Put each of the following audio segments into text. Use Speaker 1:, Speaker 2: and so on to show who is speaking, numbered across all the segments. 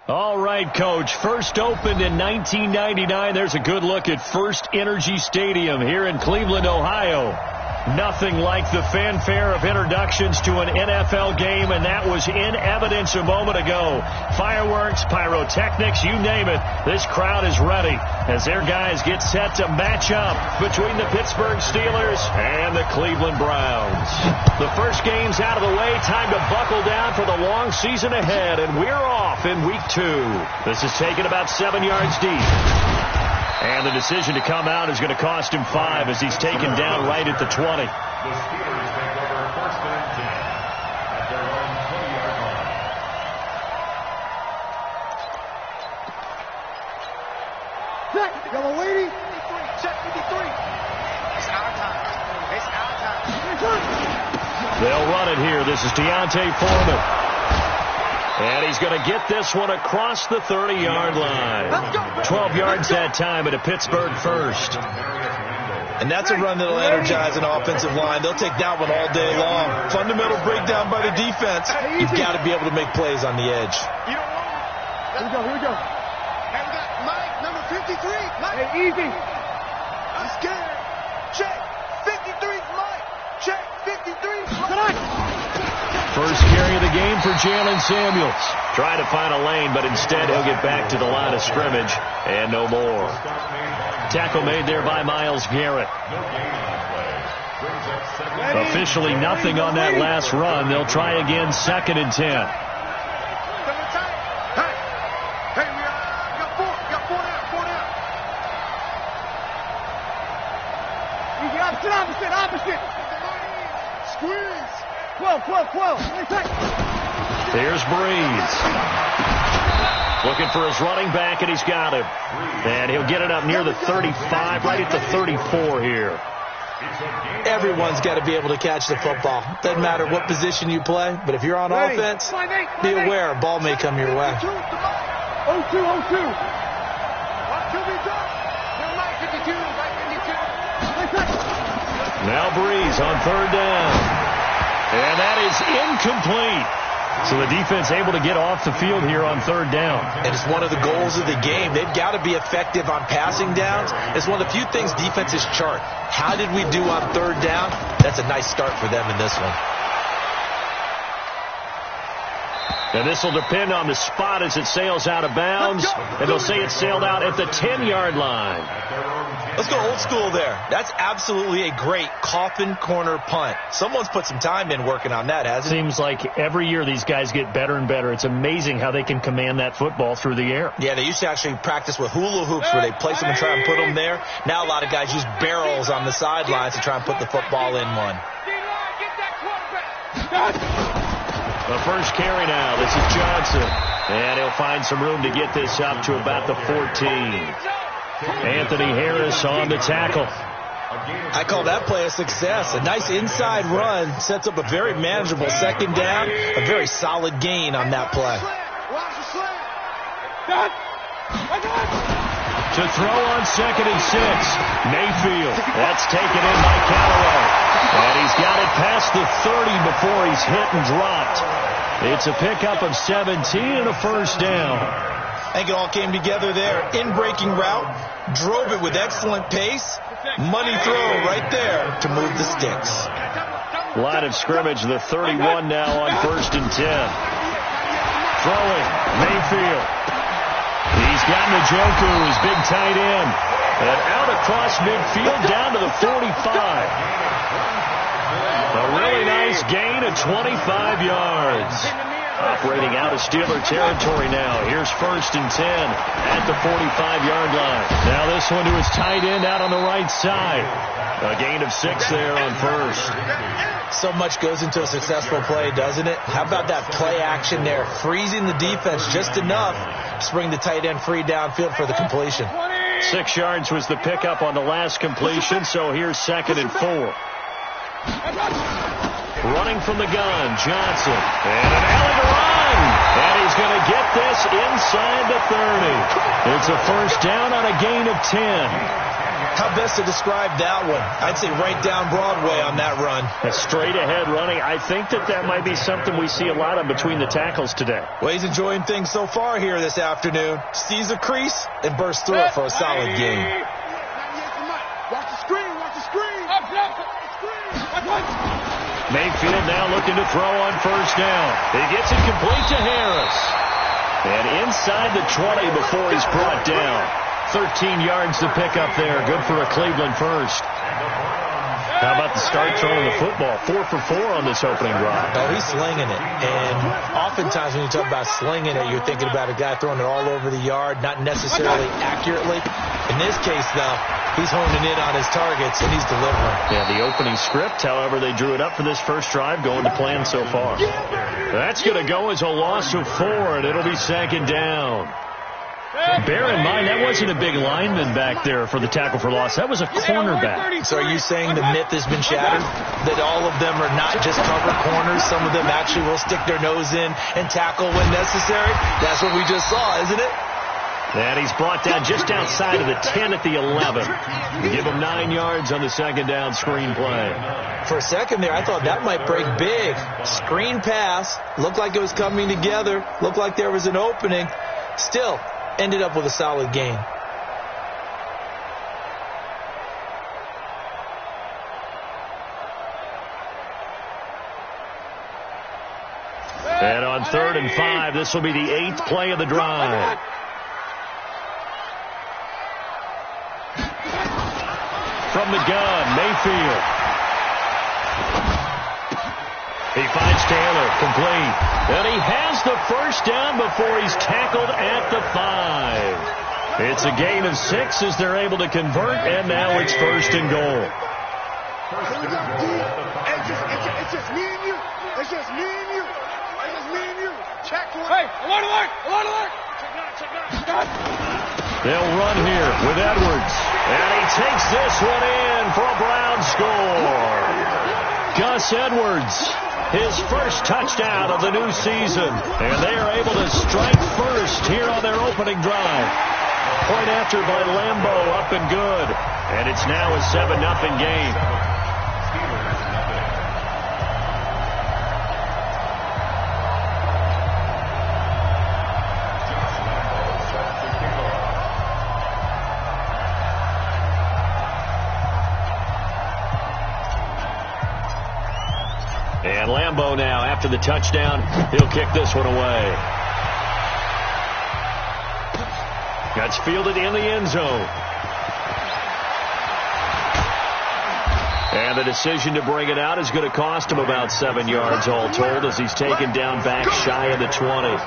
Speaker 1: All right, Coach. First opened in 1999. There's a good look at First Energy Stadium here in Cleveland, Ohio. Nothing like the fanfare of introductions to an NFL game, and that was in evidence a moment ago. Fireworks, pyrotechnics, you name it. This crowd is ready as their guys get set to match up between the Pittsburgh Steelers and the Cleveland Browns. The first game's out of the way. Time to buckle down for the long season ahead, and we're off in Week 2. This is taken about 7 yards deep. And the decision to come out is going to cost him 5 as he's taken down right at the 20.
Speaker 2: The Steelers take over first and 10 at their own 20-yard line.
Speaker 3: Check, yellow lady.
Speaker 4: Check 53. It's our time. It's our time.
Speaker 1: They'll run it here. This is Deontay Foreman. And he's going to get this one across the 30-yard line. 12 yards that time at a Pittsburgh first.
Speaker 5: And that's a run that'll energize an offensive line. They'll take that one all day long. Fundamental breakdown by the defense. You've got to be able to make plays on the edge.
Speaker 4: You don't want it.
Speaker 3: Here we go.
Speaker 4: Hey, we got Mike, number 53. Mike.
Speaker 3: Hey, easy.
Speaker 4: I'm scared. Check. 53's Mike. Check. 53's Mike.
Speaker 1: First carry of the game for Jalen Samuels. Trying to find a lane, but instead he'll get back to the line of scrimmage and no more. Tackle made there by Myles Garrett. Officially nothing on that last run. They'll try again, 2nd and 10.
Speaker 4: Hey, we got 4. We got 4 down. 4 down.
Speaker 3: Easy, opposite.
Speaker 4: Squeeze.
Speaker 3: 12.
Speaker 1: Here's Breeze. Looking for his running back, and he's got him. And he'll get it up near the 35, right at the 34 here.
Speaker 5: Everyone's got to be able to catch the football. Doesn't matter what position you play, but if you're on offense, be aware a ball may come your way.
Speaker 3: 02.
Speaker 1: Now Breeze on 3rd down. And that is incomplete. So the defense able to get off the field here on 3rd down.
Speaker 5: And it's one of the goals of the game. They've got to be effective on passing downs. It's one of the few things defenses chart. How did we do on 3rd down? That's a nice start for them in this one.
Speaker 1: And this will depend on the spot as it sails out of bounds. And they'll say it sailed out at the 10-yard line.
Speaker 5: Let's go old school there. That's absolutely a great coffin corner punt. Someone's put some time in working on that, hasn't it?
Speaker 1: Seems like every year these guys get better and better. It's amazing how they can command that football through the air.
Speaker 5: Yeah, they used to actually practice with hula hoops where they place them and try and put them there. Now a lot of guys use barrels on the sidelines to try and put the football in one.
Speaker 1: The first carry now. This is Johnson. And he'll find some room to get this up to about the 14. Anthony Harris on the tackle.
Speaker 5: I call that play a success. A nice inside run sets up a very manageable 2nd down. A very solid gain on that play.
Speaker 1: To throw on 2nd and 6. Mayfield. That's taken in by Callaway. And he's got it past the 30 before he's hit and dropped. It's a pickup of 17 and a first down.
Speaker 5: I think it all came together there. In-breaking route. Drove it with excellent pace. Money throw right there to move the sticks.
Speaker 1: Line of scrimmage, the 31 now on 1st and 10. Throwing. Mayfield. He's got Njoku, his big tight end. And out across midfield down to the 45. A really nice gain of 25 yards. Operating out of Steeler territory now. Here's 1st and 10 at the 45-yard line. Now this one to his tight end out on the right side. A gain of 6 there on 1st.
Speaker 5: So much goes into a successful play, doesn't it? How about that play action there? Freezing the defense just enough to bring the tight end free downfield for the completion.
Speaker 1: 6 yards was the pickup on the last completion, so here's 2nd and 4. Running from the gun, Johnson. And an alley to run. And he's going to get this inside the 30. It's a first down on a gain of 10.
Speaker 5: How best to describe that one? I'd say right down Broadway on that run.
Speaker 1: Straight ahead running. I think that might be something we see a lot of between the tackles today.
Speaker 5: Well, he's enjoying things so far here this afternoon. Sees a crease and bursts through it for a solid game.
Speaker 4: Watch the screen. Watch the screen.
Speaker 1: Mayfield now looking to throw on first down. He gets it complete to Harris. And inside the 20 before he's brought down. 13 yards to pick up there. Good for a Cleveland first. How about the start throwing the football? 4 for 4 on this opening drive.
Speaker 5: Oh, he's slinging it. And oftentimes when you talk about slinging it, you're thinking about a guy throwing it all over the yard, not necessarily accurately. In this case, though, he's honing in on his targets, and he's delivering.
Speaker 1: Yeah, the opening script, however, they drew it up for this first drive, going to plan so far. That's going to go as a loss of 4, and it'll be second down. Bear in mind, that wasn't a big lineman back there for the tackle for loss. That was a cornerback.
Speaker 5: So are you saying the myth has been shattered? That all of them are not just cover corners? Some of them actually will stick their nose in and tackle when necessary? That's what we just saw, isn't it?
Speaker 1: And he's brought down just outside of the 10 at the 11. Give him 9 yards on the second down screen play.
Speaker 5: For a second there, I thought that might break big. Screen pass. Looked like it was coming together. Looked like there was an opening. Still, ended up with a solid game.
Speaker 1: And on 3rd and 5, this will be the 8th play of the drive. From the gun, Mayfield. He finds Taylor, complete. And he has the first down before he's tackled at the 5. It's a gain of 6 as they're able to convert, and now it's 1st and goal.
Speaker 4: It's just me and you. It's just me and you. It's just me and you. Check one. Hey, alert. Check out.
Speaker 1: They'll run here with Edwards. And he takes this one in for a Brown score. Gus Edwards, his first touchdown of the new season. And they are able to strike first here on their opening drive. Point after by Lambeau, up and good. And it's now a 7-0 game. And Lambeau now, after the touchdown, he'll kick this one away. That's fielded in the end zone. And the decision to bring it out is going to cost him about 7 yards all told as he's taken down back shy of the 20.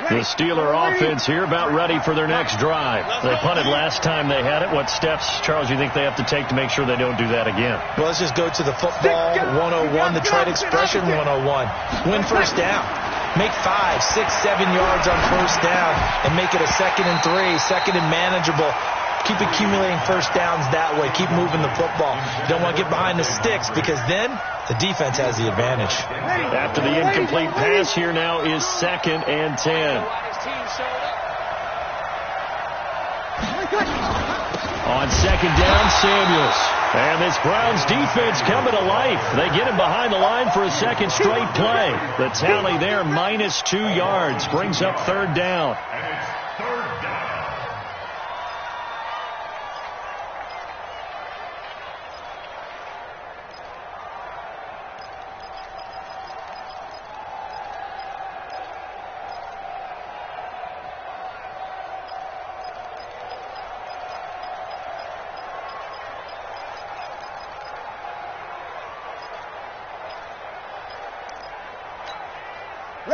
Speaker 1: The Steeler offense here about ready for their next drive. They punted last time they had it. What steps, Charles, you think they have to take to make sure they don't do that again?
Speaker 5: Well, let's just go to the football 101, the trade expression 101. Win first down. Make 5, 6, 7 yards on first down and make it a 2nd and 3, 2nd and manageable. Keep accumulating first downs that way. Keep moving the football. You don't want to get behind the sticks because then the defense has the advantage.
Speaker 1: After the incomplete pass, here now is 2nd and 10. On 2nd down, Samuels. And this Browns defense coming to life. They get him behind the line for a second straight play. The tally there, minus 2 yards. Brings up 3rd down.
Speaker 2: And it's 3rd down.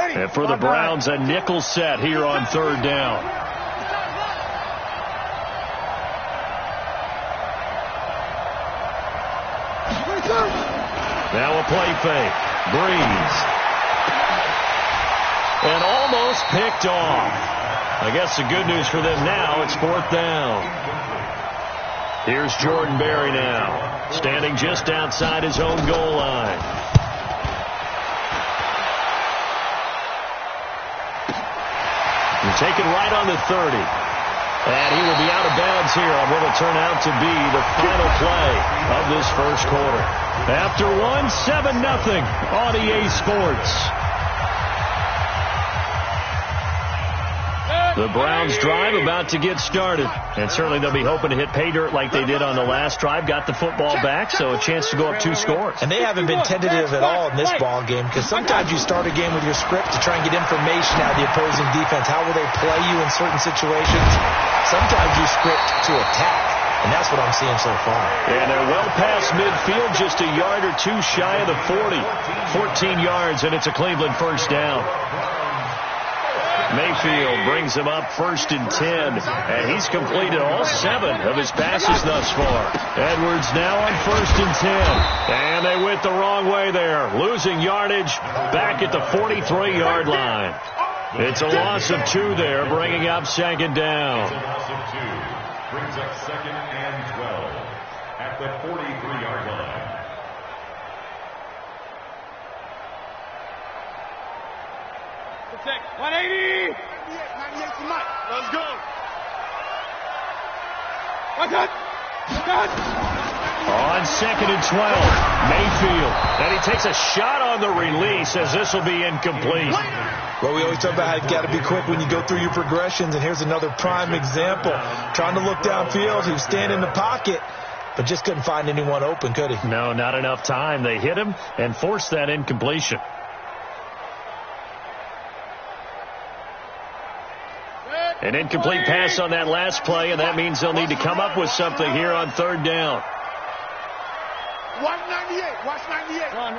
Speaker 1: And for the Browns, a nickel set here on 3rd down. Now a play fake. Breeze. And almost picked off. I guess the good news for them now, it's 4th down. Here's Jordan Berry now, standing just outside his own goal line. taken right on the 30. And he will be out of bounds here on what will turn out to be the final play of this first quarter. After one, 7-0 on EA Sports. The Browns drive about to get started. And certainly they'll be hoping to hit pay dirt like they did on the last drive. Got the football back, so a chance to go up 2 scores.
Speaker 5: And they haven't been tentative at all in this ball game, because sometimes you start a game with your script to try and get information out of the opposing defense. How will they play you in certain situations? Sometimes you script to attack. And that's what I'm seeing so far.
Speaker 1: And they're well past midfield, just a yard or two shy of the 40. 14 yards, and it's a Cleveland first down. Mayfield brings him up 1st and 10, and he's completed all 7 of his passes thus far. Edwards now on 1st and 10, and they went the wrong way there, losing yardage back at the 43-yard line. It's a loss of 2 there, bringing up 2nd down.
Speaker 2: Brings up 2nd and 12 at the 43-yard line.
Speaker 4: Protect. 180. 98 to Mike. Let's go. One cut.
Speaker 1: On 2nd and 12, Mayfield. And he takes a shot on the release as this will be incomplete.
Speaker 5: Well, we always talk about how you got to be quick when you go through your progressions, and here's another prime example. Trying to look downfield, he was standing in the pocket, but just couldn't find anyone open, could he?
Speaker 1: No, not enough time. They hit him and forced that incompletion. An incomplete pass on that last play, and that means they'll need to come up with something here on 3rd down.
Speaker 4: Watch 98. Watch 98. Run.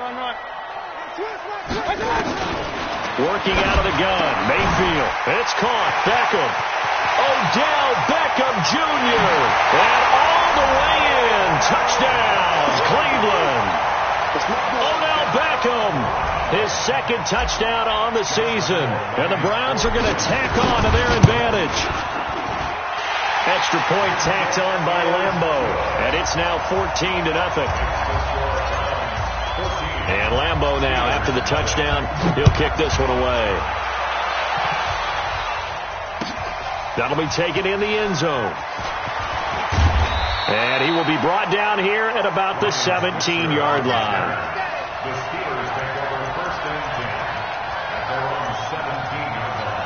Speaker 1: Working out of the gun, Mayfield. It's caught. Beckham. Odell Beckham Jr. And all the way in. Touchdown, Cleveland. Odell Beckham. His 2nd touchdown on the season. And the Browns are going to tack on to their advantage. Extra point tacked on by Lambo. And it's now 14-0. And Lambo now, after the touchdown, he'll kick this one away. That'll be taken in the end zone. And he will be brought down here at about the 17-yard line.
Speaker 2: The Steelers take over 1st and 10 at their own 17-yard line.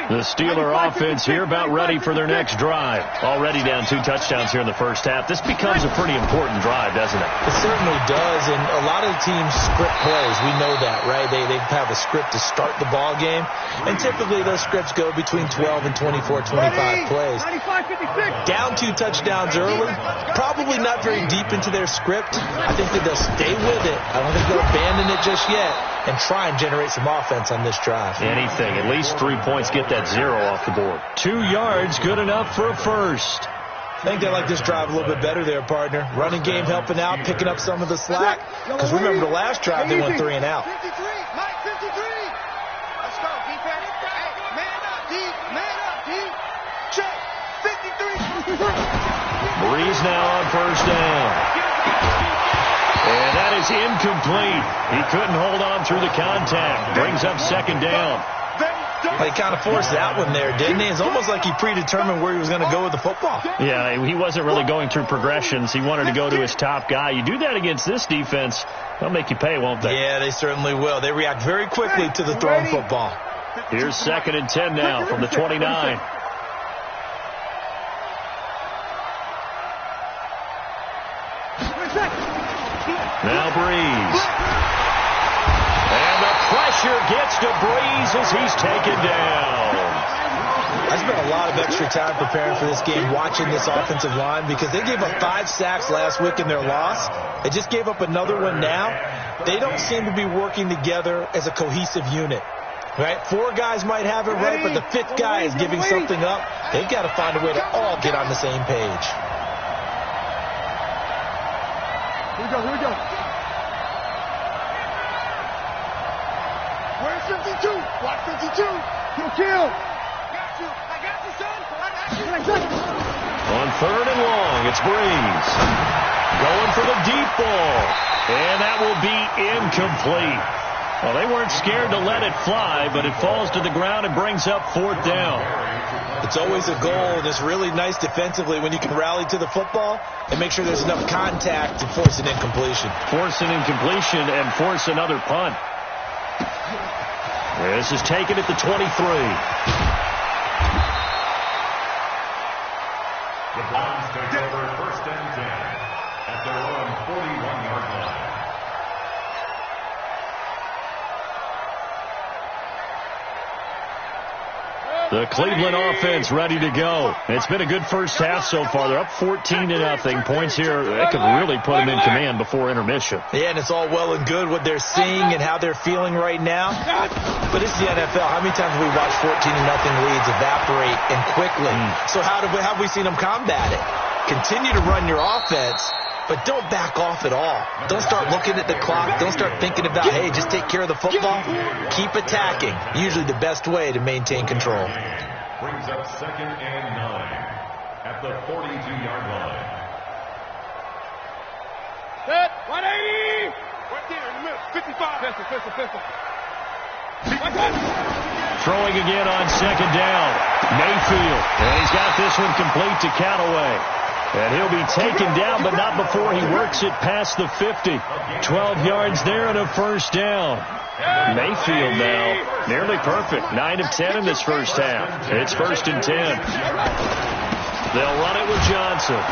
Speaker 1: The Steeler offense here about ready for their next drive. Already down 2 touchdowns here in the first half. This becomes a pretty important drive, doesn't it?
Speaker 5: It certainly does, and a lot of the teams script plays. We know that, right? They have a script to start the ball game, and typically those scripts go between 12 and 24, 25 plays.
Speaker 4: 95-56.
Speaker 5: Down 2 touchdowns early, probably not very deep into their script. I think that they'll stay with it. I don't think they'll abandon it just yet and try and generate some offense on this drive.
Speaker 1: Anything, at least 3 points, get that 0 off the board. 2 yards, good enough for a first.
Speaker 5: I think they like this drive a little bit better there, partner. Running game helping out, picking up some of the slack. Because remember the last drive, they went 3 and out.
Speaker 4: 53. Mike, 53. Let's go, defense. Hey, man up, D. Man up, D. Check. 53.
Speaker 1: Breeze now on 1st down. And that is incomplete. He couldn't hold on through the contact. Brings up 2nd down.
Speaker 5: He kind of forced that one there, didn't he? It's almost like he predetermined where he was going to go with the football.
Speaker 1: Yeah, he wasn't really going through progressions. He wanted to go to his top guy. You do that against this defense, they'll make you pay, won't they?
Speaker 5: Yeah, they certainly will. They react very quickly to the thrown football.
Speaker 1: Here's 2nd and 10 now from the 29. Now Breeze. And the pressure gets to Breeze as he's taken down.
Speaker 5: I spent a lot of extra time preparing for this game, watching this offensive line, because they gave up 5 sacks last week in their loss. They just gave up another one now. They don't seem to be working together as a cohesive unit. Right? 4 guys might have it right, but the 5th guy is giving something up. They've got to find a way to all get on the same page.
Speaker 3: Here we go.
Speaker 4: Where's 52? Watch 52.
Speaker 3: Kill.
Speaker 4: I got you, son.
Speaker 1: On 3rd and long, it's Breeze. Going for the deep ball. And that will be incomplete. Well, they weren't scared to let it fly, but it falls to the ground and brings up 4th down.
Speaker 5: It's always a goal, and it's really nice defensively when you can rally to the football and make sure there's enough contact to force an incompletion.
Speaker 1: Force an incompletion and force another punt. This is taken at the 23.
Speaker 2: The Browns take over 1st and 10 at their own 41-yard line.
Speaker 1: The Cleveland offense ready to go. It's been a good first half so far. They're up 14-0. Points here, they could really put them in command before intermission.
Speaker 5: Yeah, and it's all well and good what they're seeing and how they're feeling right now. But it's the NFL. How many times have we watched 14-0 leads evaporate and quickly? So how have we seen them combat it? Continue to run your offense, but don't back off at all. Don't start looking at the clock. Don't start thinking about, hey, just take care of the football. Keep attacking. Usually the best way to maintain control.
Speaker 2: Brings up 2nd and 9 at the 42-yard line.
Speaker 4: Set. 180. Right there in the middle. 55. Pistol.
Speaker 1: Throwing again on 2nd down. Mayfield. And he's got this one complete to Callaway. And he'll be taken down, but not before he works it past the 50. 12 yards there and a 1st down. Mayfield now nearly perfect. 9 of 10 in this first half. It's 1st and 10. They'll run it with Johnson.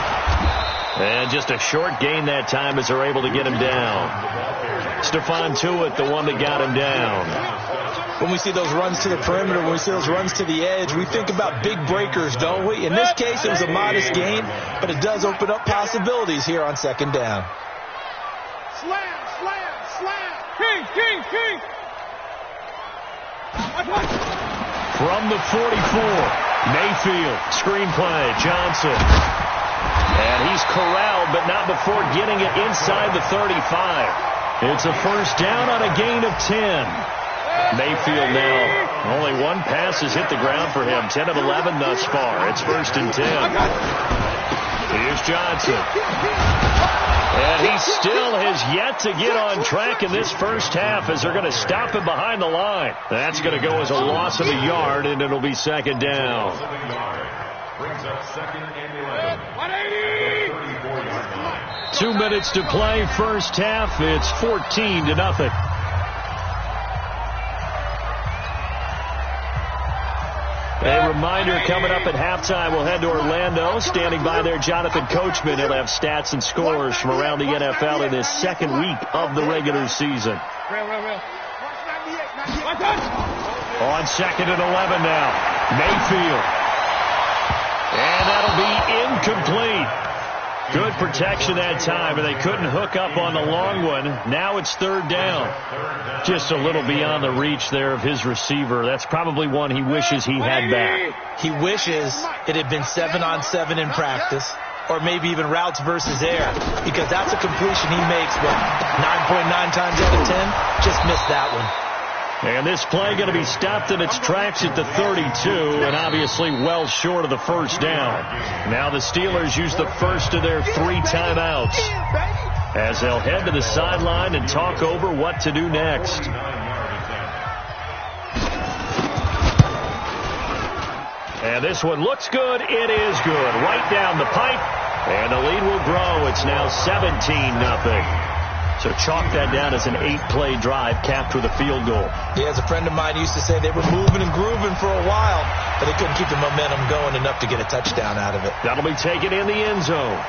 Speaker 1: And just a short gain that time as they're able to get him down. Stephon Tuitt, the one that got him down.
Speaker 5: When we see those runs to the perimeter, when we see those runs to the edge, we think about big breakers, don't we? In this case, it was a modest gain, but it does open up possibilities here on 2nd down.
Speaker 4: Slam. King.
Speaker 1: From the 44, Mayfield, screenplay, Johnson. And he's corralled, but not before getting it inside the 35. It's a 1st down on a gain of 10. Mayfield now, only one pass has hit the ground for him. 10 of 11 thus far. It's 1st and 10. Here's Johnson. And he still has yet to get on track in this first half as they're going to stop him behind the line. That's going to go as a loss of a yard, and it'll be 2nd down.
Speaker 2: Brings up 2nd and 11.
Speaker 4: 180.
Speaker 1: 2 minutes to play, first half. It's 14-0. A reminder coming up at halftime, we'll head to Orlando. Standing by there, Jonathan Coachman. He'll have stats and scores from around the NFL in this 2nd week of the regular season. On 2nd and 11 now, Mayfield. And that'll be incomplete. Good protection that time, and they couldn't hook up on the long one. Now it's 3rd down. Just a little beyond the reach there of his receiver. That's probably one he wishes he had back.
Speaker 5: He wishes it had been 7-on-7 in practice, or maybe even routes versus air, because that's a completion he makes, 9.9 times out of 10? Just missed that one.
Speaker 1: And this play going to be stopped in its tracks at the 32, and obviously well short of the 1st down. Now the Steelers use the first of their 3 timeouts as they'll head to the sideline and talk over what to do next. And this one looks good. It is good. Right down the pipe, and the lead will grow. It's now 17-0. So chalk that down as an 8-play drive capped with a field goal.
Speaker 5: Yeah, as a friend of mine used to say, they were moving and grooving for a while, but they couldn't keep the momentum going enough to get a touchdown out of it.
Speaker 1: That'll be taken in the end zone.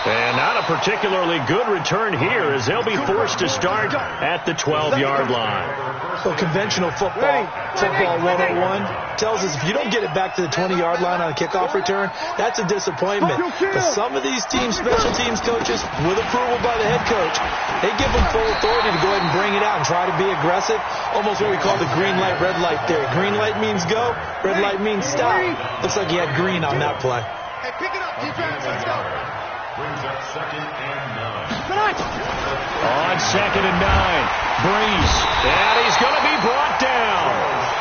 Speaker 1: And not a particularly good return here as they'll be forced to start at the 12-yard line.
Speaker 5: Well, conventional football 101, tells us if you don't get it back to the 20-yard line on a kickoff return, that's a disappointment. But some of these teams, special teams coaches, with approval by the head coach, they give them full authority to go ahead and bring it out and try to be aggressive, almost what we call the green light, red light theory. Green light means go, red light means stop. Looks like he had green on that play.
Speaker 4: Hey, pick it up, defense. Let's go.
Speaker 2: Brings up 2nd and 9.
Speaker 1: On 2nd and 9, Brees, and he's going to be brought down.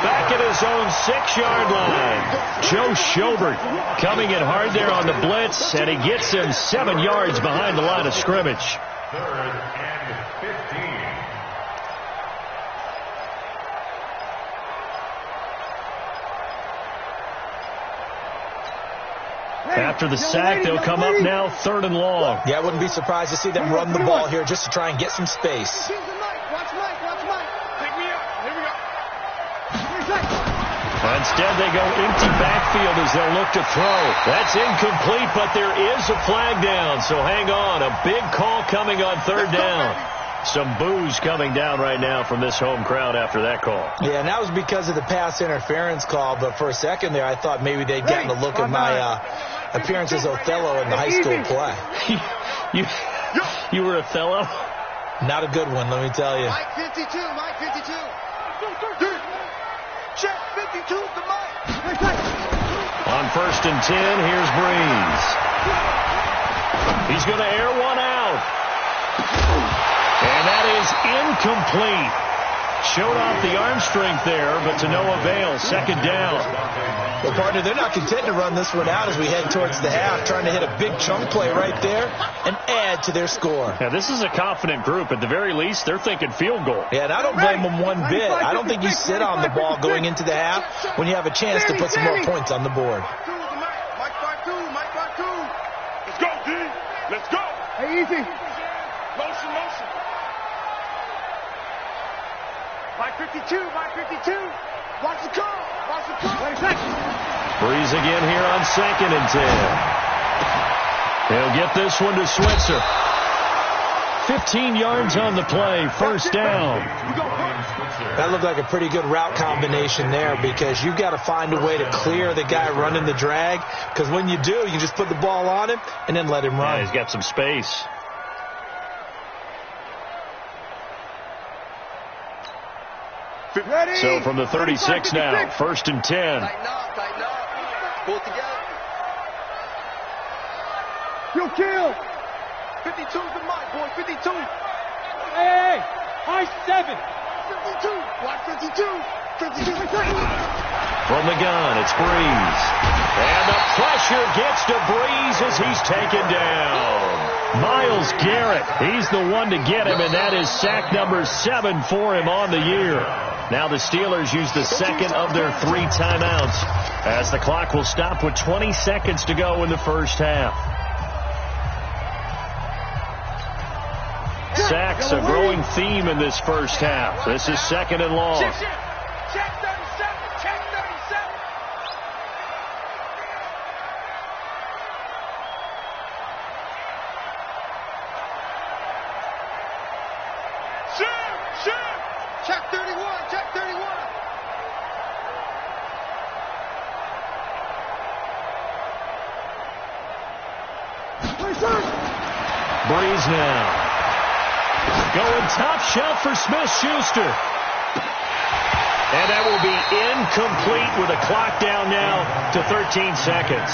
Speaker 1: back at his own 6-yard line. Joe Schobert coming in hard there on the blitz, and he gets him 7 yards behind the line of scrimmage.
Speaker 2: 3rd and 15.
Speaker 1: After the sack, they'll come up now 3rd and long.
Speaker 5: Yeah, I wouldn't be surprised to see them run the ball here just to try and get some space.
Speaker 4: Watch Mike. Pick me up. Here we go.
Speaker 1: Instead, they go empty backfield as they'll look to throw. That's incomplete, but there is a flag down, so hang on. A big call coming on 3rd down. Some boos coming down right now from this home crowd after that call.
Speaker 5: Yeah, and that was because of the pass interference call, but for a second there, I thought maybe they'd gotten a look at my appearance as Othello in the high school play.
Speaker 1: You were Othello?
Speaker 5: Not a good one, let me tell you.
Speaker 4: Mike 52. Check 52 to Mike.
Speaker 1: On 1st and 10, here's Breeze. He's going to air one out. And that is incomplete. Showed off the arm strength there, but to no avail. 2nd down.
Speaker 5: Well, partner, they're not content to run this one out as we head towards the half, trying to hit a big chunk play right there and add to their score.
Speaker 1: Now, this is a confident group. At the very least, they're thinking field goal.
Speaker 5: Yeah, and I don't blame them one bit. I don't think you sit on the ball going into the half when you have a chance to put some more points on the board.
Speaker 4: Mike 5-2. Let's go, D. Let's go.
Speaker 3: Hey, easy.
Speaker 4: Motion. Mike 52. Watch the call.
Speaker 1: Breeze again here on 2nd and 10. He'll get this one to Switzer. 15 yards on the play, 1st down.
Speaker 5: That looked like a pretty good route combination there because you've got to find a way to clear the guy running the drag, because when you do, you just put the ball on him and then let him run.
Speaker 1: Yeah, he's got some space.
Speaker 3: Ready.
Speaker 1: So from the 36 now, 1st and 10.
Speaker 4: Tighten up. Pull it together.
Speaker 3: You kill.
Speaker 4: 52 to Mike, boy. 52.
Speaker 3: Hey. High 7.
Speaker 4: 52. Watch 52. 52.
Speaker 1: From the gun, it's Breeze. And the pressure gets to Breeze as he's taken down. Myles Garrett, he's the one to get him, and that is sack number 7 for him on the year. Now the Steelers use the 2nd of their 3 timeouts as the clock will stop with 20 seconds to go in the 1st half. Sacks a growing theme in this 1st half. This is 2nd and long.
Speaker 4: Check 37. Check 37. Check 31. Check 31.
Speaker 1: Breeze now. Going top shelf for Smith-Schuster. And that will be incomplete with a clock down now to 13 seconds.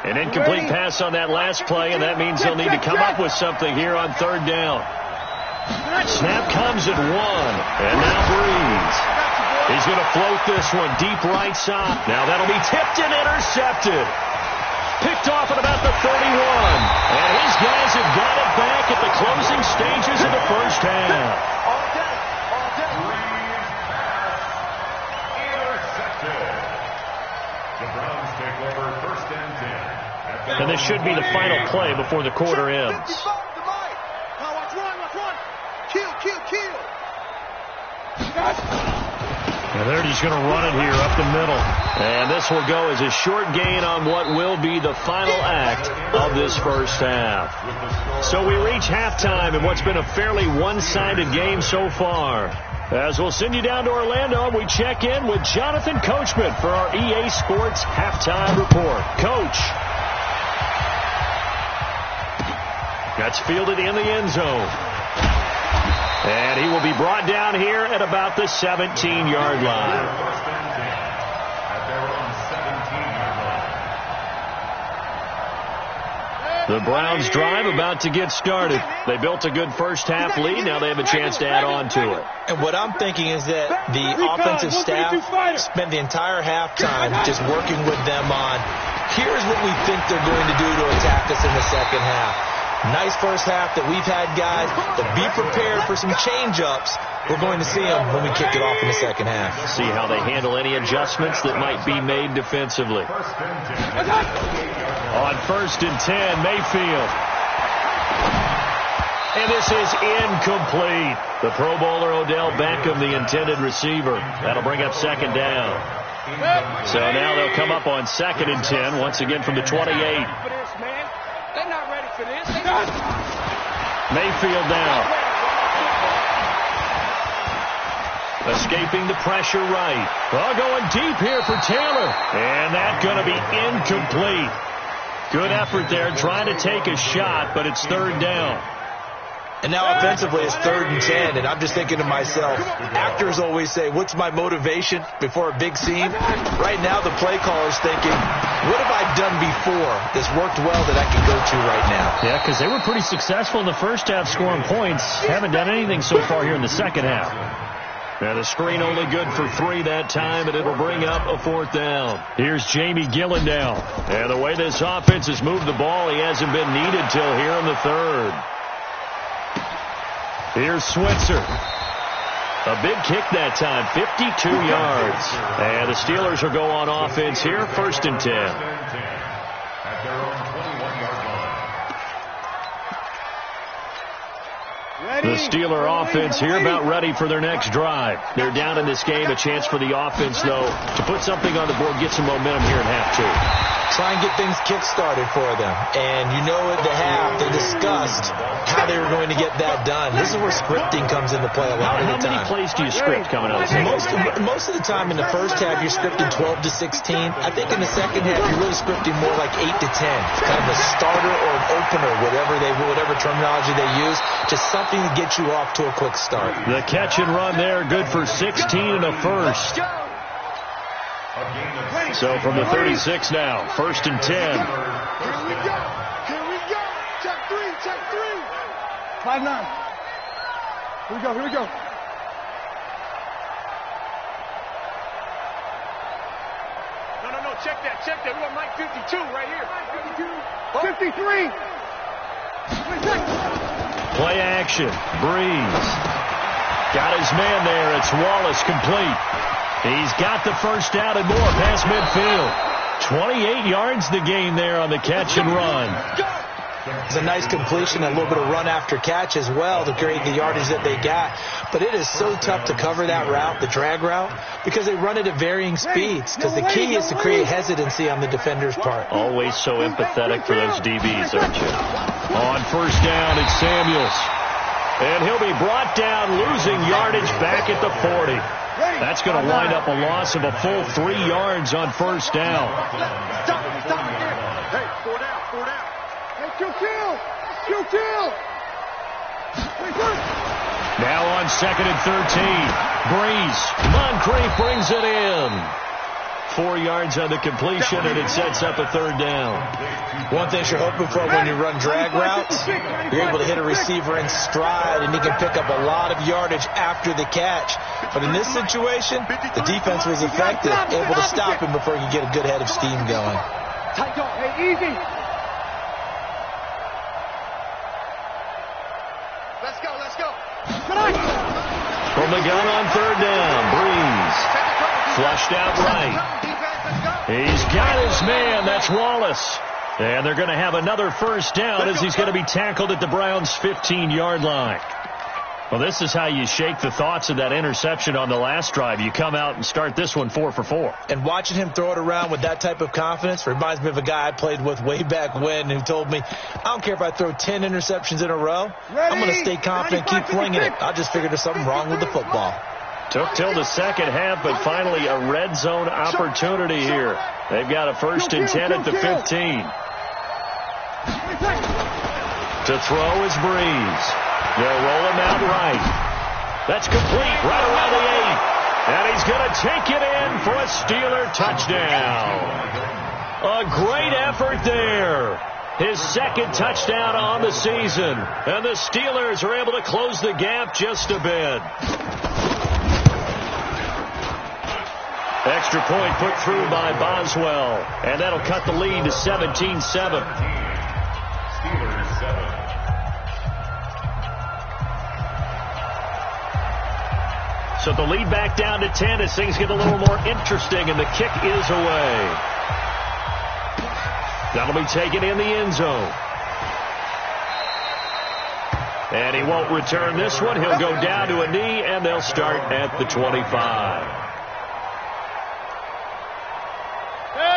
Speaker 1: An incomplete pass on that last play, and that means they'll need to come up with something here on 3rd down. Snap comes at 1, and now Breeze. He's going to float this one deep right side. Now that'll be tipped and intercepted. Picked off at about the 31. And his guys have got it back at the closing stages of the 1st half. And this should be the final play before the quarter ends.
Speaker 4: Watch one. Kill.
Speaker 1: And they're just going to run it here up the middle. And this will go as a short gain on what will be the final act of this first half. So we reach halftime in what's been a fairly one-sided game so far. As we'll send you down to Orlando, we check in with Jonathan Coachman for our EA Sports Halftime Report. Coach. That's fielded in the end zone. And he will be brought down here at about the 17-yard line. The Browns drive about to get started. They built a good first half lead. Now they have a chance to add on to it.
Speaker 5: And what I'm thinking is that the offensive staff spent the entire halftime just working with them on, here's what we think they're going to do to attack us in the second half. Nice first half that we've had, guys, but be prepared for some change-ups. We're going to see them when we kick it off in the second half.
Speaker 1: See how they handle any adjustments that might be made defensively. On 1st and 10, Mayfield. And this is incomplete. The Pro Bowler Odell Beckham, the intended receiver. That'll bring up second down. So now they'll come up on 2nd and 10, once again from the 28.
Speaker 4: They're not ready for this.
Speaker 1: Mayfield now. Escaping the pressure right. Oh, going deep here for Taylor. And that's going to be incomplete. Good effort there trying to take a shot, but it's 3rd down.
Speaker 5: And now offensively it's 3rd and 10, and I'm just thinking to myself, actors always say, what's my motivation before a big scene? Right now the play caller's thinking, what have I done before that's worked well that I can go to right now?
Speaker 1: Yeah, because they were pretty successful in the first half scoring points. Haven't done anything so far here in the second half. And the screen only good for 3 that time, and it'll bring up a 4th down. Here's Jamie Gillen now. And the way this offense has moved the ball, he hasn't been needed till here in the 3rd. Here's Switzer. A big kick that time, 52 yards. And the Steelers will go on offense here, 1st and 10.
Speaker 2: At their own 21-yard line.
Speaker 1: The Steeler offense here about ready for their next drive. They're down in this game. A chance for the offense, though, to put something on the board, get some momentum here in half 2.
Speaker 5: Try and get things kick-started for them. And you know at the half, they discussed how they were going to get that done. This is where scripting comes into play a lot of the time.
Speaker 1: How many plays do you script coming out of the second?
Speaker 5: Most of the time in the first half, you're scripting 12 to 16. I think in the second half, you're really scripting more like 8 to 10. Kind of a starter or an opener, whatever terminology they use. Just something to get you off to a quick start.
Speaker 1: The catch and run there, good for 16 and a first. So from the 36 now, 1st and 10.
Speaker 4: Here we go. Check 3. 5-9. Here we go. No. Check that. We got Mike 52 right here. 53.
Speaker 1: Play action. Breeze. Got his man there. It's Wallace complete. He's got the first down and more past midfield. 28 yards the gain there on the catch and run.
Speaker 5: It's a nice completion, a little bit of run after catch as well to create the yardage that they got. But it is so tough to cover that route, the drag route, because they run it at varying speeds. Because the key is to create hesitancy on the defender's part.
Speaker 1: Always so empathetic for those DBs, aren't you? On 1st down, it's Samuels. And he'll be brought down, losing yardage back at the 40. That's going to wind up a loss of a full 3 yards on 1st down.
Speaker 4: Stop. Hey, 4 down. Hey, kill.
Speaker 1: Now on 2nd and 13. Breeze. Moncrief brings it in. 4 yards on the completion, and it sets up a 3rd down.
Speaker 5: One thing you're hoping for when you run drag routes, you're able to hit a receiver in stride, and he can pick up a lot of yardage after the catch. But in this situation, the defense was effective, able to stop him before he could get a good head of steam going.
Speaker 4: Tight go. Hey, easy. Let's go.
Speaker 1: From the gun on 3rd down, Breeze. Flushed out right. He's got his man. That's Wallace. And they're going to have another 1st down as he's going to be tackled at the Browns' 15-yard line. Well, this is how you shake the thoughts of that interception on the last drive. You come out and start this one 4 for 4.
Speaker 5: And watching him throw it around with that type of confidence reminds me of a guy I played with way back when who told me, I don't care if I throw 10 interceptions in a row. I'm going to stay confident, keep flinging it. I just figured there's something wrong with the football.
Speaker 1: Took till the second half, but finally a red zone opportunity here. They've got a 1st and 10 at the 15. To throw is Breeze. They'll roll him out right. That's complete right around the 8. And he's going to take it in for a Steeler touchdown. A great effort there. His 2nd touchdown on the season. And the Steelers are able to close the gap just a bit. Extra point put through by Boswell. And that'll cut the lead to 17-7.
Speaker 2: Steelers 7.
Speaker 1: So the lead back down to 10 as things get a little more interesting, and the kick is away. That'll be taken in the end zone. And he won't return this one. He'll go down to a knee, and they'll start at the 25.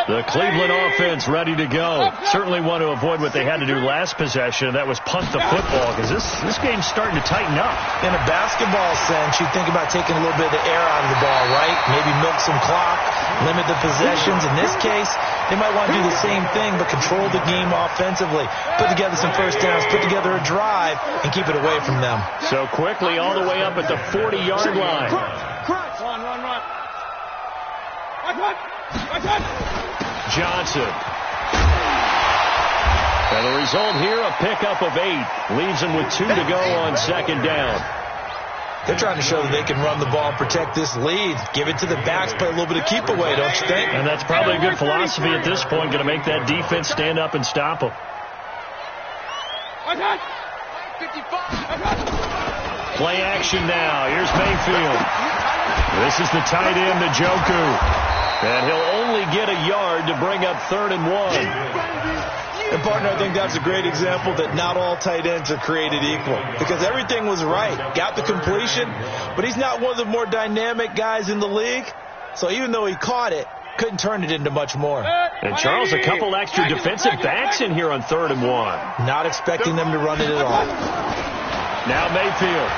Speaker 1: The Cleveland offense ready to go. Certainly want to avoid what they had to do last possession. That was punt the football, because this game's starting to tighten up.
Speaker 5: In a basketball sense, you think about taking a little bit of the air out of the ball, right? Maybe milk some clock, limit the possessions. In this case, they might want to do the same thing, but control the game offensively. Put together some first downs, put together a drive, and keep it away from them.
Speaker 1: So quickly all the way up at the 40-yard line.
Speaker 3: Run.
Speaker 1: Johnson. And the result here, a pickup of 8. Leaves them with 2 to go on 2nd down.
Speaker 5: They're trying to show that they can run the ball and protect this lead. Give it to the backs, play a little bit of keep away, don't you think?
Speaker 1: And that's probably a good philosophy at this point, going to make that defense stand up and stop them. Play action now. Here's Mayfield. This is the tight end, Njoku. And he'll only get a yard to bring up 3rd and 1.
Speaker 5: And, partner, I think that's a great example that not all tight ends are created equal. Because everything was right. Got the completion, but he's not one of the more dynamic guys in the league. So even though he caught it, couldn't turn it into much more.
Speaker 1: And, Charles, a couple extra defensive backs in here on 3rd and 1.
Speaker 5: Not expecting them to run it at all.
Speaker 1: Now Mayfield.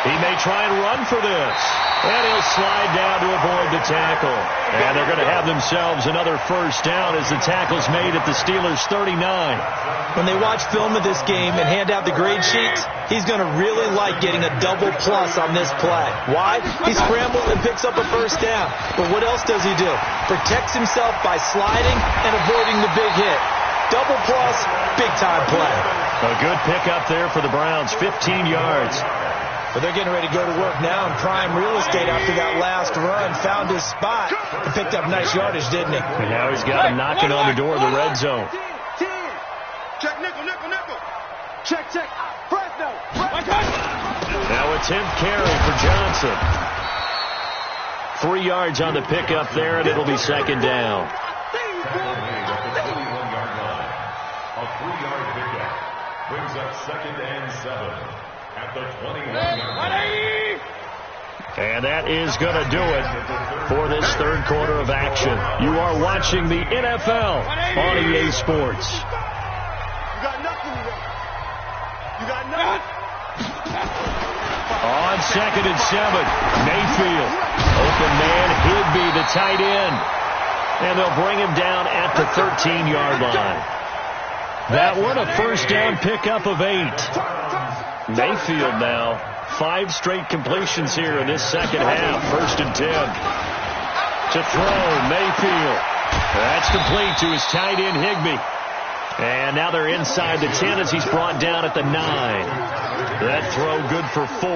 Speaker 1: He may try and run for this. And he'll slide down to avoid the tackle. And they're going to have themselves another 1st down as the tackle's made at the Steelers' 39.
Speaker 5: When they watch film of this game and hand out the grade sheets, he's going to really like getting a double plus on this play. Why? He scrambles and picks up a 1st down. But what else does he do? Protects himself by sliding and avoiding the big hit. Double plus, big-time play.
Speaker 1: A good pickup there for the Browns, 15 yards.
Speaker 5: But they're getting ready to go to work now in prime real estate after that last run. Found his spot and picked up nice yardage, didn't he?
Speaker 1: And now he's got him knocking on the door of the red zone.
Speaker 4: Check, nickel. Check. Fresno.
Speaker 1: Now a 10th carry for Johnson. 3 yards on the pickup there, and it'll be 2nd down.
Speaker 2: A 3-yard pickup brings up 2nd and 7. At the 21-yard line.
Speaker 1: And that is going to do it for this 3rd quarter of action. You are watching the NFL on EA Sports.
Speaker 4: You got nothing today. You got nothing.
Speaker 1: On 2nd and 7, Mayfield. Open man, Higby, the tight end. And they'll bring him down at the 13-yard line. That one, a 1st down pickup of 8. Mayfield now, 5 straight completions here in this 2nd half. 1st and 10. To throw, Mayfield. That's complete to his tight end, Higby. And now they're inside the 10 as he's brought down at the 9. That throw good for 4.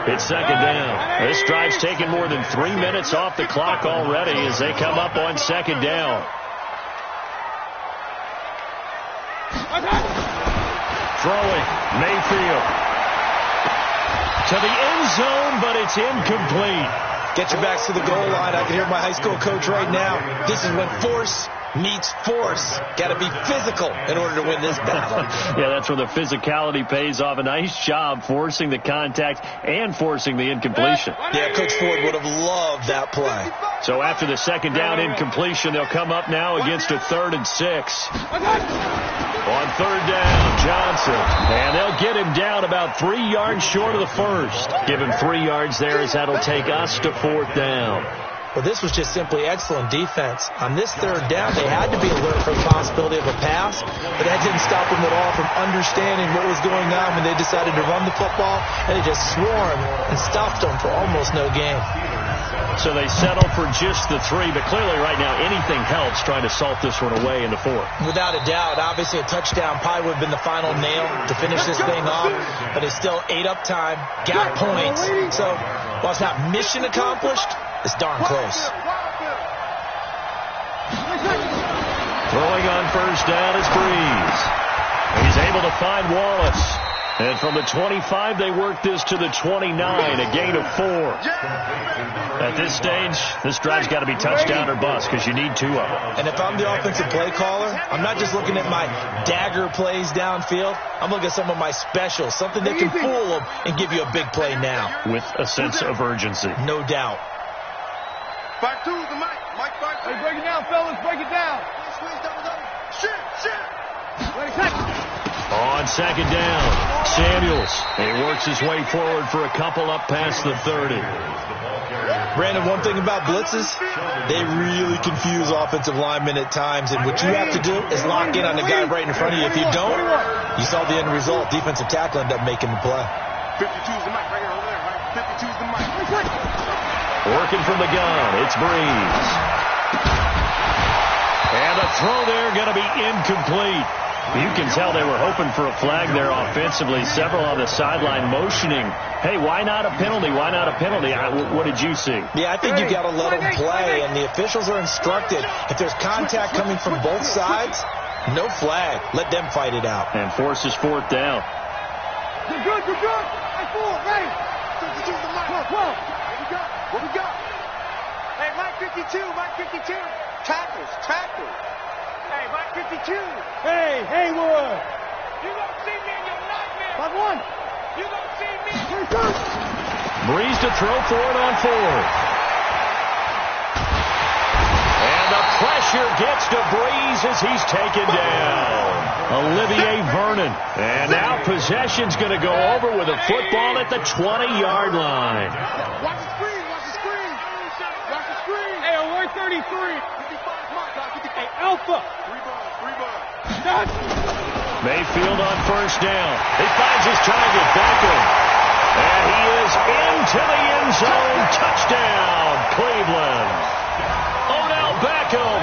Speaker 1: It's 2nd down. This drive's taken more than 3 minutes off the clock already as they come up on 2nd down. Throwing, Mayfield. To the end zone, but it's incomplete.
Speaker 5: Get your backs to the goal line. I can hear my high school coach right now. This is when force meets force. Got to be physical in order to win this battle.
Speaker 1: Yeah, that's where the physicality pays off. A nice job forcing the contact and forcing the incompletion.
Speaker 5: Yeah, Coach Ford would have loved that play.
Speaker 1: So after the second down incompletion, they'll come up now against a 3rd and 6. On 3rd down, Johnson. And they'll get him down about 3 yards short of the first. Give him 3 yards there as that'll take us to 4th down.
Speaker 5: Well, this was just simply excellent defense. On this 3rd down, they had to be alert for the possibility of a pass, but that didn't stop them at all from understanding what was going on when they decided to run the football, and they just swarmed and stopped them for almost no gain.
Speaker 1: So they settle for just the 3, but clearly right now anything helps trying to salt this one away in the 4th.
Speaker 5: Without a doubt, obviously a touchdown probably would have been the final nail to finish this thing off, but they still ate up time, got points. So while it's not mission accomplished, it's darn close.
Speaker 1: Throwing on 1st down is Breeze. He's able to find Wallace. And from the 25, they work this to the 29, a gain of 4. At this stage, this drive's got to be touchdown or bust because you need 2 of them.
Speaker 5: And if I'm the offensive play caller, I'm not just looking at my dagger plays downfield. I'm looking at some of my specials, something that can fool them and give you a big play now.
Speaker 1: With a sense of urgency.
Speaker 5: No doubt.
Speaker 4: 5-2 is the mic. Mike 5-2.
Speaker 3: Hey, break it down, fellas. Break it down.
Speaker 4: Shit.
Speaker 3: Ready, set.
Speaker 1: On 2nd down, Samuels. He works his way forward for a couple up past the 30.
Speaker 5: Brandon, one thing about blitzes, they really confuse offensive linemen at times, and what you have to do is lock in on the guy right in front of you. If you don't, you saw the end result. Defensive tackle ended up making the play.
Speaker 4: 52 is the mic right here over there, right? 52 is the mic.
Speaker 1: Working from the gun, it's Breeze. And the throw there going to be incomplete. You can tell they were hoping for a flag there offensively. Several on the sideline motioning, hey, why not a penalty? Why not a penalty? What did you see?
Speaker 5: Yeah, I think you've got to let them play, and the officials are instructed. If there's contact coming from both sides, no flag. Let them fight it out.
Speaker 1: And forces 4th down.
Speaker 3: You're good. Hey, 4, ready.
Speaker 4: 52 is the mic.
Speaker 3: 12.
Speaker 4: What we got? Hey, Mike 52. Tackles. Hey, Mike 52.
Speaker 3: Hey, Haywood.
Speaker 4: You gonna see me in your nightmare.
Speaker 3: 5-1.
Speaker 4: You gonna see me.
Speaker 1: Breeze to throw for it on 4th. And the pressure gets to Breeze as he's taken down. Olivier Vernon. And now possession's going to go over with a football at the 20-yard line.
Speaker 4: Watch the screen.
Speaker 3: Hey, alert 33.
Speaker 4: 55 mark, dog. 55.
Speaker 3: Hey, Alpha.
Speaker 4: 3 ball.
Speaker 1: Mayfield on 1st down. He finds his target, Beckham. And he is into the end zone. Touchdown, Cleveland. Odell Beckham.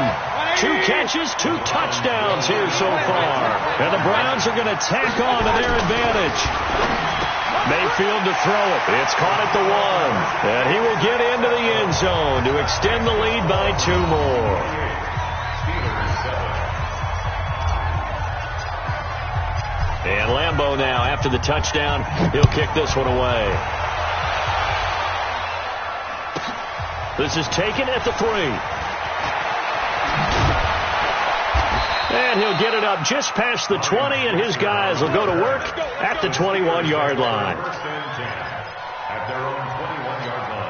Speaker 1: 2 catches, 2 touchdowns here so far. And the Browns are going to tack on to their advantage. Mayfield to throw it. It's caught at the 1. And he will get into the end zone to extend the lead by 2 more. And Lambeau now, after the touchdown, he'll kick this one away. This is taken at the 3. And he'll get it up just past the 20, and his guys will go to work at the 21-yard line.
Speaker 2: At their own 21-yard line.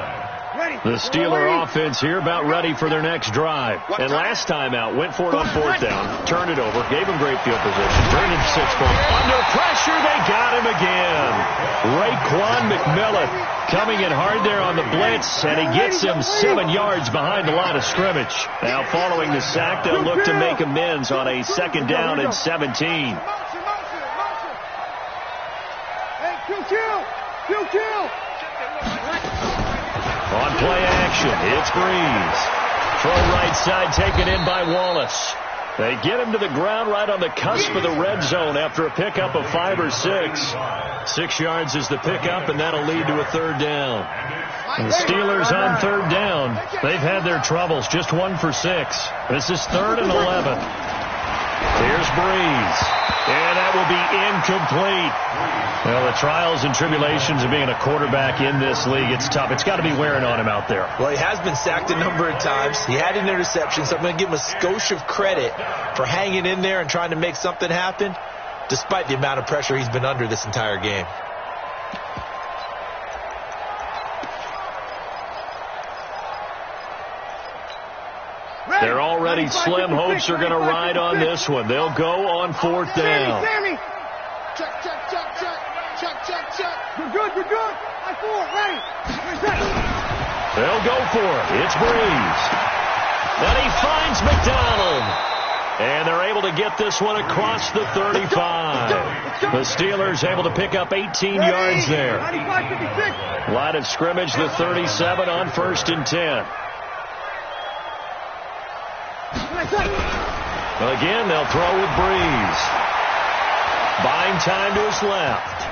Speaker 1: The Steeler offense here about ready for their next drive. And last time out, went for it on 4th down, turned it over, gave him great field position, turned it 6 points. Under pressure, they got him again. Raekwon McMillan coming in hard there on the blitz, and he gets him 7 yards behind the line of scrimmage. Now following the sack, they'll look to make amends on a 2nd down and 17.
Speaker 3: Hey, kill.
Speaker 1: On play action, it's Breeze. Throw right side taken in by Wallace. They get him to the ground right on the cusp of the red zone after a pickup of 5 or 6. 6 yards is the pickup, and that'll lead to a 3rd down. And the Steelers on 3rd down, they've had their troubles, just 1 for 6. This is 3rd and 11. Here's Breeze. And that will be incomplete. Well, the trials and tribulations of being a quarterback in this league, it's tough. It's got to be wearing on him out there.
Speaker 5: Well, he has been sacked a number of times. He had an interception, so I'm going to give him a skosh of credit for hanging in there and trying to make something happen, despite the amount of pressure he's been under this entire game.
Speaker 1: They're already slim hopes are going to ride on this one. They'll go on fourth down.
Speaker 4: Sammy. Check, check, check, check. Check, check, check.
Speaker 3: You're good, you're good. I four, ready.
Speaker 1: They'll go for it. It's Breeze. And he finds McDonald. And they're able to get this one across the 35. The Steelers able to pick up 18 yards there.
Speaker 3: 95-56.
Speaker 1: Line of scrimmage, the 37 on 1st and 10. Well, again, they'll throw with Breeze. Buying time to his left.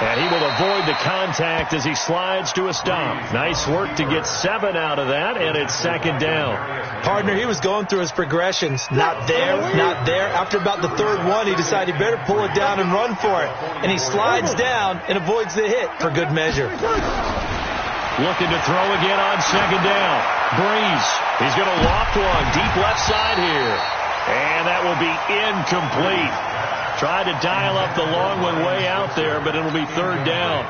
Speaker 1: And he will avoid the contact as he slides to a stop. Nice work to get 7 out of that, and it's 2nd down.
Speaker 5: Partner, he was going through his progressions. Not there, not there. After about the 3rd one, he decided he better pull it down and run for it. And he slides down and avoids the hit for good measure.
Speaker 1: Looking to throw again on 2nd down. Breeze. He's going to loft one deep left side here. And that will be incomplete. Tried to dial up the long one way out there, but it'll be 3rd down.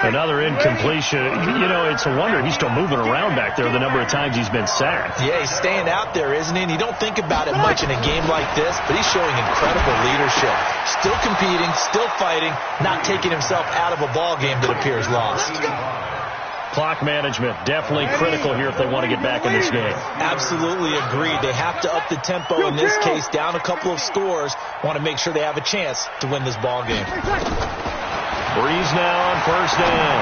Speaker 1: Another incompletion. You know, it's a wonder he's still moving around back there the number of times he's been sacked.
Speaker 5: Yeah, he's staying out there, isn't he? And you don't think about it much in a game like this, but he's showing incredible leadership. Still competing, still fighting, not taking himself out of a ball game that appears lost.
Speaker 1: Clock management, definitely critical here if they want to get back in this game.
Speaker 5: Absolutely agreed. They have to up the tempo in this case, down a couple of scores. Want to make sure they have a chance to win this ball game.
Speaker 1: Breeze now on 1st down.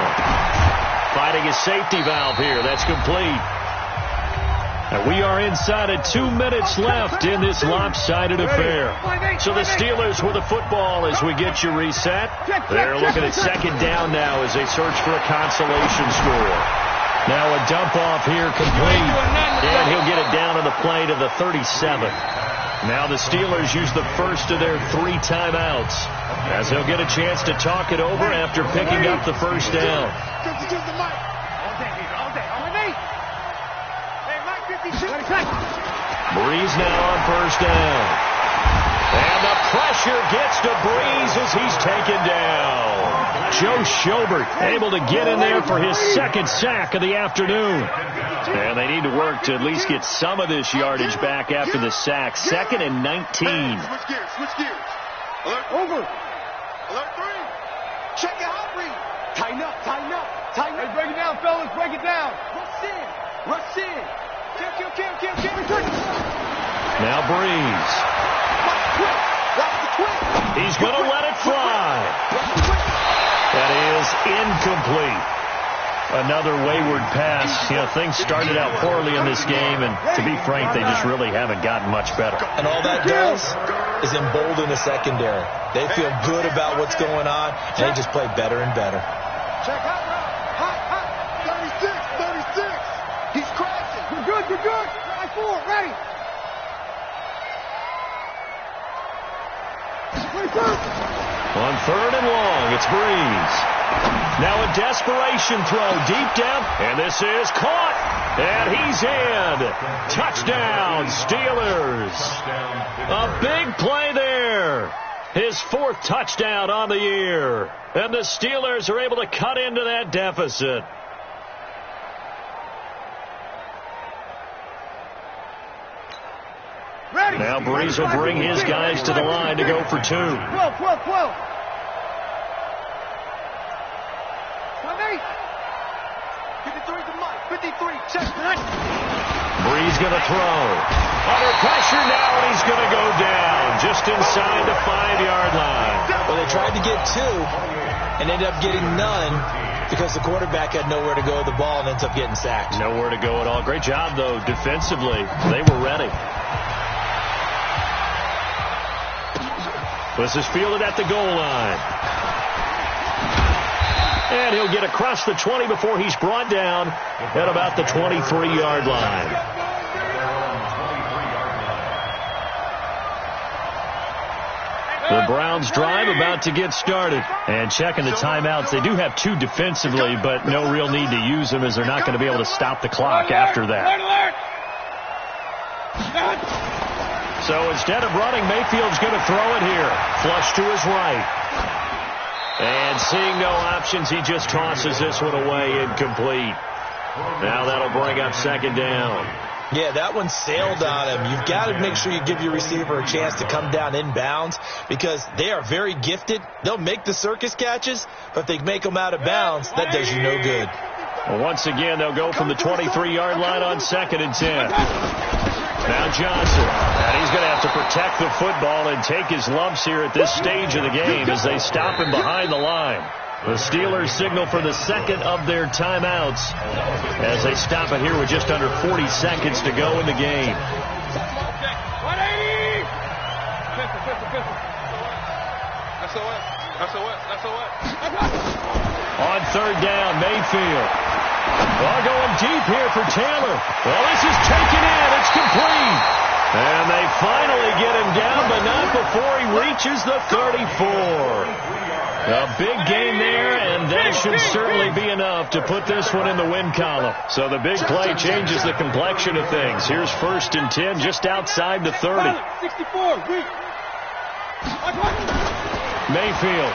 Speaker 1: Fighting his safety valve here. That's complete. And we are inside of 2 minutes left in this lopsided affair. So the Steelers with the football as we get you reset. They're looking at 2nd down now as they search for a consolation score. Now a dump off here complete. And he'll get it down on the play to the 37. Now the Steelers use the first of their 3 timeouts as they'll get a chance to talk it over after picking up the 1st down. Breeze now on 1st down. And the pressure gets to Breeze as he's taken down. Joe Schobert able to get in there for his 2nd sack of the afternoon. And they need to work to at least get some of this yardage back after the sack. 2nd and 19.
Speaker 4: Switch gears, switch gears. Alert.
Speaker 3: Over.
Speaker 4: Alert 3. Check your hot read. Tighten up, tighten up, tighten
Speaker 3: Hey,
Speaker 4: up.
Speaker 3: break it down, fellas. Break it down.
Speaker 4: Rush in, rush in. Kill.
Speaker 1: Now Breeze.
Speaker 4: Watch the twist.
Speaker 1: He's going to let it fly. That is incomplete. Another wayward pass. You know, things started out poorly in this game, and to be frank, they just really haven't gotten much better.
Speaker 5: And all that does is embolden the secondary. They feel good about what's going on, and they just play better and better.
Speaker 4: Check hot. 36. He's crashing.
Speaker 3: You're good. I four, ready.
Speaker 1: On 3rd and long, it's Breeze. Now a desperation throw deep down, and this is caught, and he's in. Touchdown, Steelers. A big play there. His 4th touchdown on the year, and the Steelers are able to cut into that deficit.
Speaker 3: Ready.
Speaker 1: Now Breeze will bring his guys to the line to go for 2.
Speaker 3: 12.
Speaker 4: 53 to Mike. 53. Check.
Speaker 1: Breeze going to throw. Under pressure now, and he's going to go down just inside the 5-yard line.
Speaker 5: Well, they tried to get 2 and ended up getting none because the quarterback had nowhere to go with the ball and ends up getting sacked.
Speaker 1: Nowhere to go at all. Great job, though, defensively. They were ready. This is fielded at the goal line. And he'll get across the 20 before he's brought down at about the 23-yard line. The Browns drive about to get started. And checking the timeouts, they do have 2 defensively, but no real need to use them as they're not going to be able to stop the clock after that. So instead of running, Mayfield's going to throw it here. Flush to his right. And seeing no options, he just tosses this one away, incomplete. Now that'll bring up second down.
Speaker 5: Yeah, that one sailed on him. You've got to make sure you give your receiver a chance to come down inbounds because they are very gifted. They'll make the circus catches, but if they make them out of bounds, that does you no good.
Speaker 1: Well, once again, they'll go from the 23-yard line on 2nd and 10. Now Johnson, and he's going to have to protect the football and take his lumps here at this stage of the game as they stop him behind the line. The Steelers signal for the second of their timeouts as they stop it here with just under 40 seconds to go in the game. On 3rd down, Mayfield. Ball going deep here for Taylor. Well, this is taken in. It's complete. And they finally get him down, but not before he reaches the 34. A big gain there, and that should certainly be enough to put this one in the win column. So the big play changes the complexion of things. Here's 1st and 10 just outside the 30. Mayfield.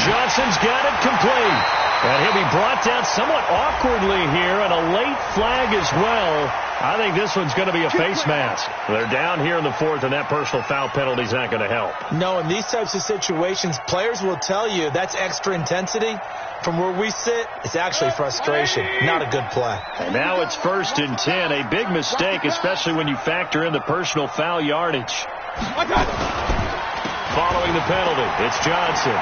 Speaker 1: Johnson's got it complete. And he'll be brought down somewhat awkwardly here, and a late flag as well. I think this one's going to be a face mask. They're down here in the 4th, and that personal foul penalty is not going to help.
Speaker 5: No, in these types of situations, players will tell you that's extra intensity. From where we sit, it's actually frustration, not a good play.
Speaker 1: And now it's 1st and 10, a big mistake, especially when you factor in the personal foul yardage. Following the penalty, it's Johnson.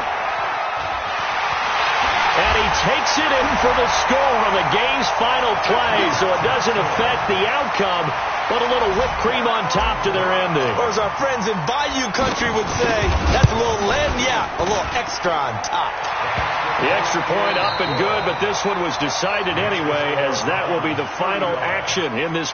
Speaker 1: And he takes it in for the score on the game's final play, so it doesn't affect the outcome, but a little whipped cream on top to their ending.
Speaker 5: Or as our friends in Bayou Country would say, that's a little lagniappe, a little extra on top.
Speaker 1: The extra point up and good, but this one was decided anyway, as that will be the final action in this